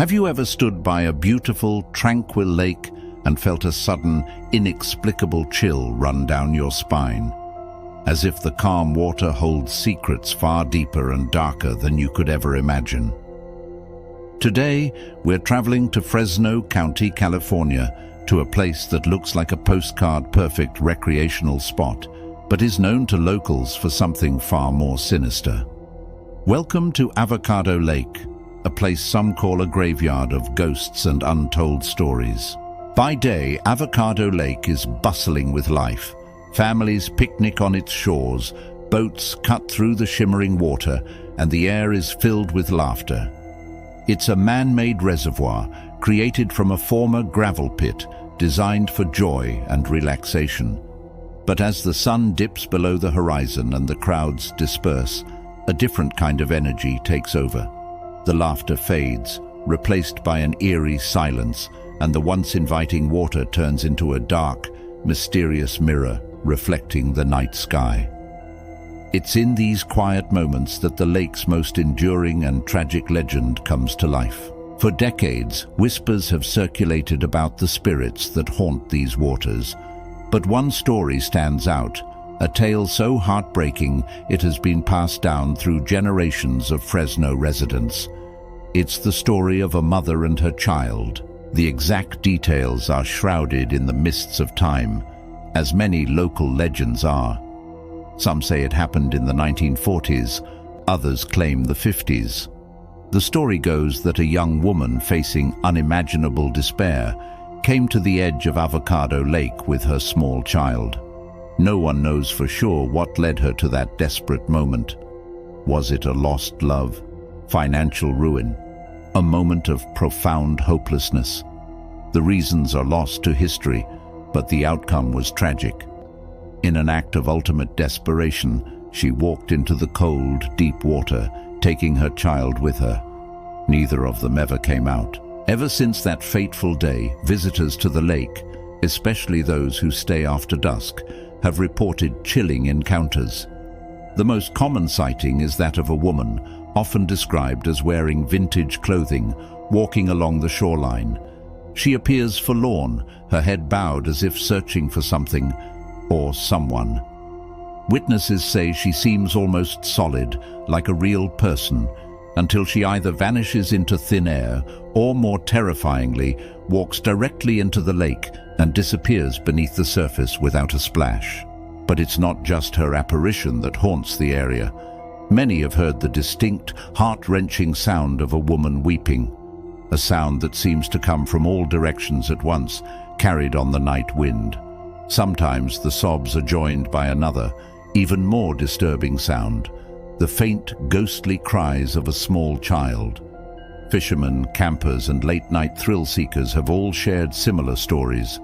Have you ever stood by a beautiful, tranquil lake and felt a sudden, inexplicable chill run down your spine? As if the calm water holds secrets far deeper and darker than you could ever imagine. Today, we're traveling to Fresno County, California, to a place that looks like a postcard-perfect recreational spot, but is known to locals for something far more sinister. Welcome to Avocado Lake, a place some call a graveyard of ghosts and untold stories. By day, Avocado Lake is bustling with life. Families picnic on its shores, boats cut through the shimmering water, and the air is filled with laughter. It's a man-made reservoir created from a former gravel pit designed for joy and relaxation. But as the sun dips below the horizon and the crowds disperse, a different kind of energy takes over. The laughter fades, replaced by an eerie silence, and the once inviting water turns into a dark, mysterious mirror reflecting the night sky. It's in these quiet moments that the lake's most enduring and tragic legend comes to life. For decades, whispers have circulated about the spirits that haunt these waters. But one story stands out, a tale so heartbreaking it has been passed down through generations of Fresno residents. It's the story of a mother and her child. The exact details are shrouded in the mists of time, as many local legends are. Some say it happened in the 1940s, others claim the 50s. The story goes that a young woman facing unimaginable despair came to the edge of Avocado Lake with her small child. No one knows for sure what led her to that desperate moment. Was it a lost love, financial ruin, a moment of profound hopelessness? The reasons are lost to history, but the outcome was tragic. In an act of ultimate desperation, she walked into the cold, deep water, taking her child with her. Neither of them ever came out. Ever since that fateful day, visitors to the lake, especially those who stay after dusk, have reported chilling encounters. The most common sighting is that of a woman, often described as wearing vintage clothing, walking along the shoreline. She appears forlorn, her head bowed as if searching for something or someone. Witnesses say she seems almost solid, like a real person, until she either vanishes into thin air or, more terrifyingly, walks directly into the lake and disappears beneath the surface without a splash. But it's not just her apparition that haunts the area. Many have heard the distinct, heart-wrenching sound of a woman weeping, a sound that seems to come from all directions at once, carried on the night wind. Sometimes the sobs are joined by another, even more disturbing sound, the faint, ghostly cries of a small child. Fishermen, campers, and late-night thrill-seekers have all shared similar stories.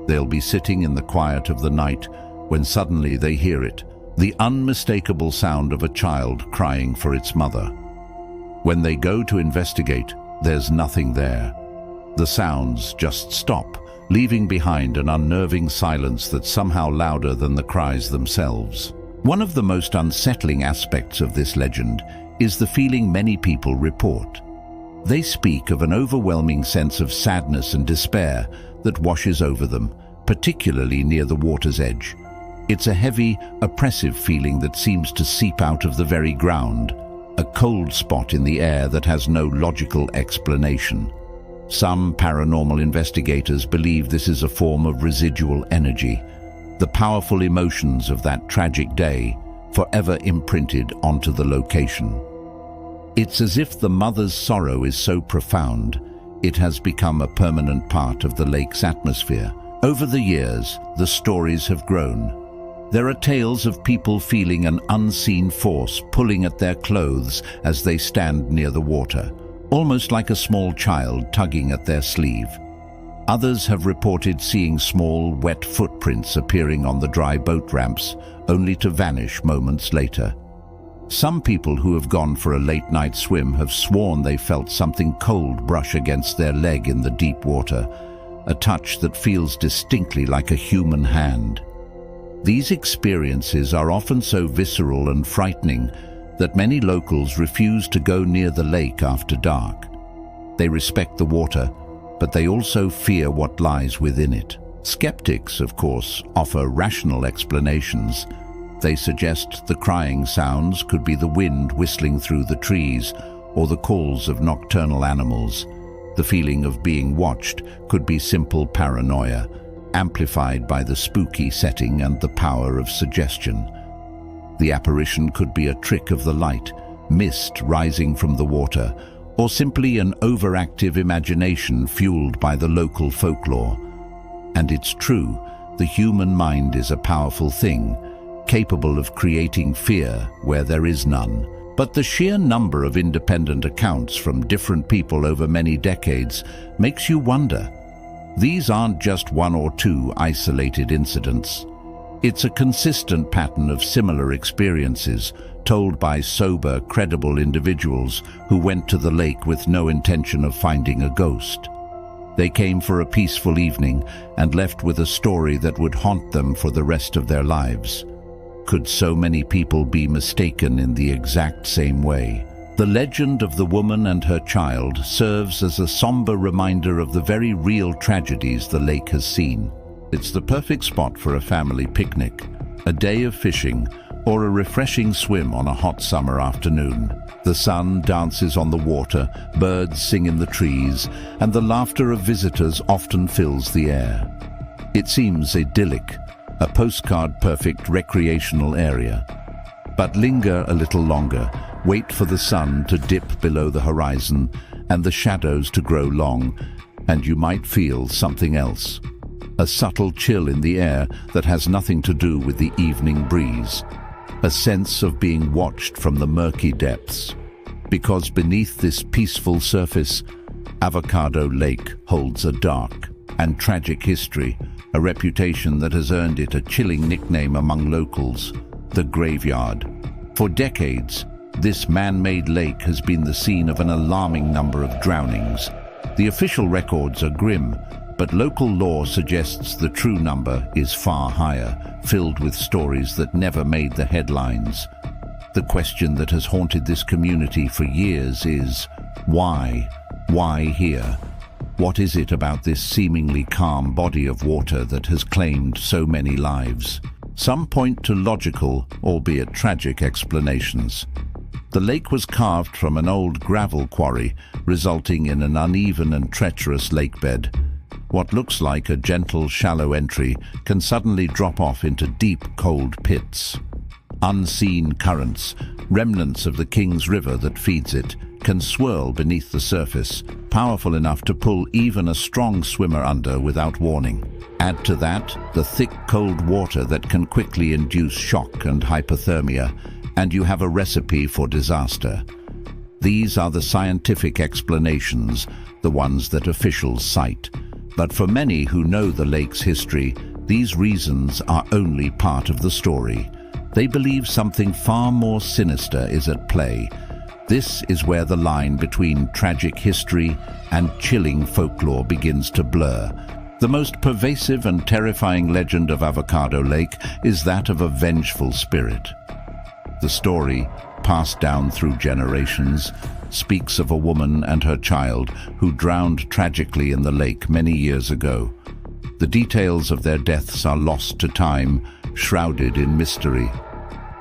They'll be sitting in the quiet of the night when suddenly they hear it, the unmistakable sound of a child crying for its mother. When they go to investigate, there's nothing there. The sounds just stop, leaving behind an unnerving silence that's somehow louder than the cries themselves. One of the most unsettling aspects of this legend is the feeling many people report. They speak of an overwhelming sense of sadness and despair that washes over them, particularly near the water's edge. It's a heavy, oppressive feeling that seems to seep out of the very ground, a cold spot in the air that has no logical explanation. Some paranormal investigators believe this is a form of residual energy, the powerful emotions of that tragic day, forever imprinted onto the location. It's as if the mother's sorrow is so profound, it has become a permanent part of the lake's atmosphere. Over the years, the stories have grown. There are tales of people feeling an unseen force pulling at their clothes as they stand near the water, almost like a small child tugging at their sleeve. Others have reported seeing small, wet footprints appearing on the dry boat ramps, only to vanish moments later. Some people who have gone for a late-night swim have sworn they felt something cold brush against their leg in the deep water, a touch that feels distinctly like a human hand. These experiences are often so visceral and frightening that many locals refuse to go near the lake after dark. They respect the water, but they also fear what lies within it. Skeptics, of course, offer rational explanations. They suggest the crying sounds could be the wind whistling through the trees or the calls of nocturnal animals. The feeling of being watched could be simple paranoia, amplified by the spooky setting and the power of suggestion. The apparition could be a trick of the light, mist rising from the water, or simply an overactive imagination fueled by the local folklore. And it's true, the human mind is a powerful thing, capable of creating fear where there is none. But the sheer number of independent accounts from different people over many decades makes you wonder. These aren't just one or two isolated incidents. It's a consistent pattern of similar experiences told by sober, credible individuals who went to the lake with no intention of finding a ghost. They came for a peaceful evening and left with a story that would haunt them for the rest of their lives. Could so many people be mistaken in the exact same way? The legend of the woman and her child serves as a somber reminder of the very real tragedies the lake has seen. It's the perfect spot for a family picnic, a day of fishing, or a refreshing swim on a hot summer afternoon. The sun dances on the water, birds sing in the trees, and the laughter of visitors often fills the air. It seems idyllic, a postcard-perfect recreational area. But linger a little longer, wait for the sun to dip below the horizon and the shadows to grow long, and you might feel something else. A subtle chill in the air that has nothing to do with the evening breeze. A sense of being watched from the murky depths. Because beneath this peaceful surface, Avocado Lake holds a dark and tragic history, a reputation that has earned it a chilling nickname among locals, the Graveyard. For decades, this man-made lake has been the scene of an alarming number of drownings. The official records are grim, but local lore suggests the true number is far higher, filled with stories that never made the headlines. The question that has haunted this community for years is, why? Why here? What is it about this seemingly calm body of water that has claimed so many lives? Some point to logical, albeit tragic, explanations. The lake was carved from an old gravel quarry, resulting in an uneven and treacherous lakebed. What looks like a gentle, shallow entry can suddenly drop off into deep, cold pits. Unseen currents, remnants of the King's River that feeds it, can swirl beneath the surface, powerful enough to pull even a strong swimmer under without warning. Add to that the thick, cold water that can quickly induce shock and hypothermia, and you have a recipe for disaster. These are the scientific explanations, the ones that officials cite. But for many who know the lake's history, these reasons are only part of the story. They believe something far more sinister is at play. This is where the line between tragic history and chilling folklore begins to blur. The most pervasive and terrifying legend of Avocado Lake is that of a vengeful spirit. The story, passed down through generations, speaks of a woman and her child who drowned tragically in the lake many years ago. The details of their deaths are lost to time, shrouded in mystery.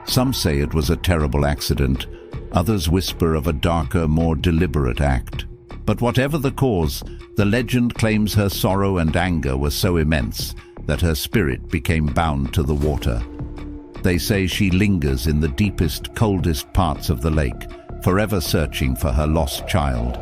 Some say it was a terrible accident, others whisper of a darker, more deliberate act. But whatever the cause, the legend claims her sorrow and anger were so immense that her spirit became bound to the water. They say she lingers in the deepest, coldest parts of the lake, forever searching for her lost child.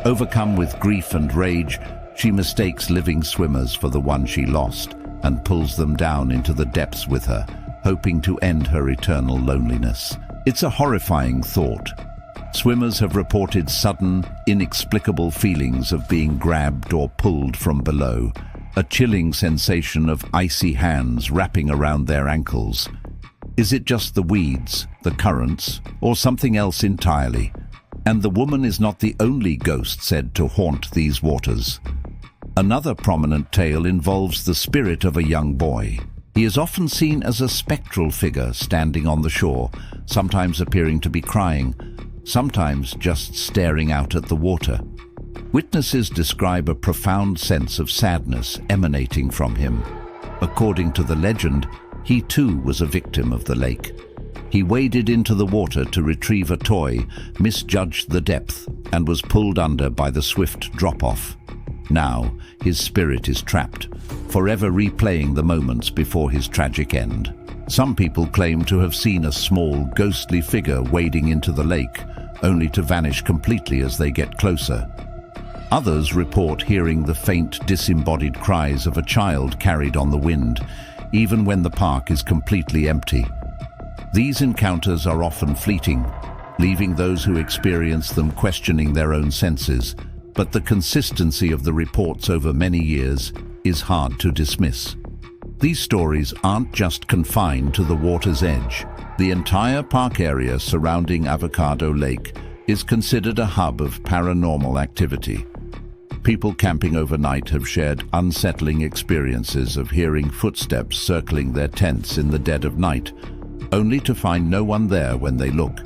Overcome with grief and rage, she mistakes living swimmers for the one she lost and pulls them down into the depths with her, hoping to end her eternal loneliness. It's a horrifying thought. Swimmers have reported sudden, inexplicable feelings of being grabbed or pulled from below, a chilling sensation of icy hands wrapping around their ankles. Is it just the weeds, the currents, or something else entirely? And the woman is not the only ghost said to haunt these waters. Another prominent tale involves the spirit of a young boy. He is often seen as a spectral figure standing on the shore, sometimes appearing to be crying, sometimes just staring out at the water. Witnesses describe a profound sense of sadness emanating from him. According to the legend, he too was a victim of the lake. He waded into the water to retrieve a toy, misjudged the depth, and was pulled under by the swift drop-off. Now, his spirit is trapped, forever replaying the moments before his tragic end. Some people claim to have seen a small, ghostly figure wading into the lake, only to vanish completely as they get closer. Others report hearing the faint, disembodied cries of a child carried on the wind, even when the park is completely empty. These encounters are often fleeting, leaving those who experience them questioning their own senses, but the consistency of the reports over many years is hard to dismiss. These stories aren't just confined to the water's edge. The entire park area surrounding Avocado Lake is considered a hub of paranormal activity. People camping overnight have shared unsettling experiences of hearing footsteps circling their tents in the dead of night, only to find no one there when they look.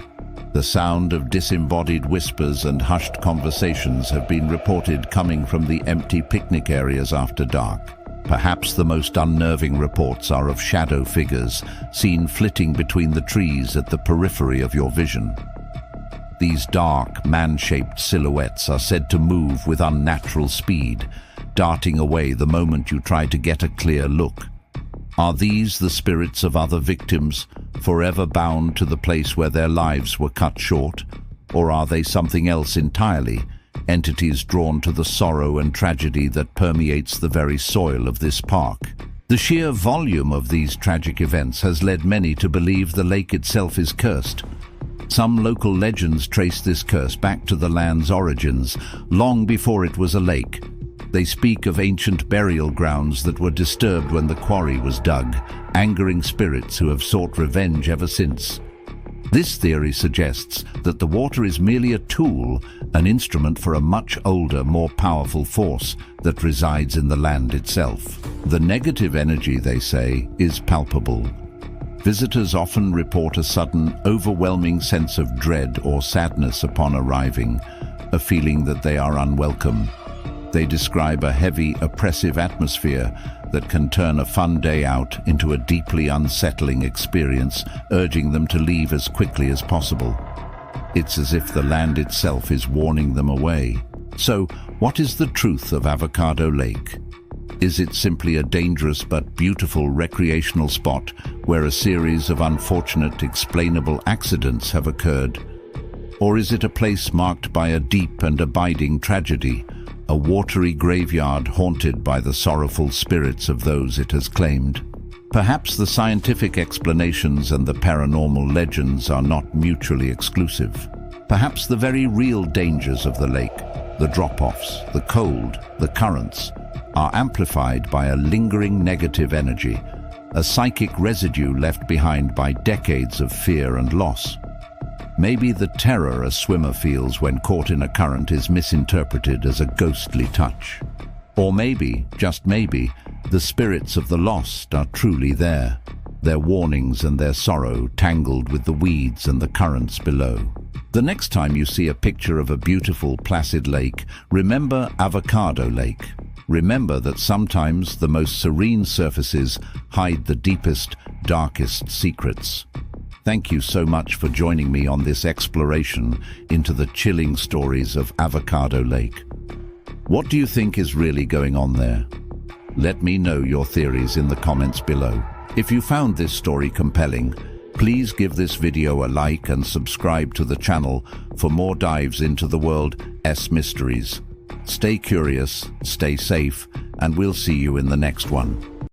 The sound of disembodied whispers and hushed conversations have been reported coming from the empty picnic areas after dark. Perhaps the most unnerving reports are of shadow figures seen flitting between the trees at the periphery of your vision. These dark, man-shaped silhouettes are said to move with unnatural speed, darting away the moment you try to get a clear look. Are these the spirits of other victims, forever bound to the place where their lives were cut short? Or are they something else entirely, entities drawn to the sorrow and tragedy that permeates the very soil of this park? The sheer volume of these tragic events has led many to believe the lake itself is cursed. Some local legends trace this curse back to the land's origins, long before it was a lake. They speak of ancient burial grounds that were disturbed when the quarry was dug, angering spirits who have sought revenge ever since. This theory suggests that the water is merely a tool, an instrument for a much older, more powerful force that resides in the land itself. The negative energy, they say, is palpable. Visitors often report a sudden, overwhelming sense of dread or sadness upon arriving, a feeling that they are unwelcome. They describe a heavy, oppressive atmosphere that can turn a fun day out into a deeply unsettling experience, urging them to leave as quickly as possible. It's as if the land itself is warning them away. So, what is the truth of Avocado Lake? Is it simply a dangerous but beautiful recreational spot where a series of unfortunate, explainable accidents have occurred? Or is it a place marked by a deep and abiding tragedy, a watery graveyard haunted by the sorrowful spirits of those it has claimed? Perhaps the scientific explanations and the paranormal legends are not mutually exclusive. Perhaps the very real dangers of the lake, the drop-offs, the cold, the currents, are amplified by a lingering negative energy, a psychic residue left behind by decades of fear and loss. Maybe the terror a swimmer feels when caught in a current is misinterpreted as a ghostly touch. Or maybe, just maybe, the spirits of the lost are truly there, their warnings and their sorrow tangled with the weeds and the currents below. The next time you see a picture of a beautiful, placid lake, remember Avocado Lake. Remember that sometimes the most serene surfaces hide the deepest, darkest secrets. Thank you so much for joining me on this exploration into the chilling stories of Avocado Lake. What do you think is really going on there? Let me know your theories in the comments below. If you found this story compelling, please give this video a like and subscribe to the channel for more dives into the world's mysteries. Stay curious, stay safe, and we'll see you in the next one.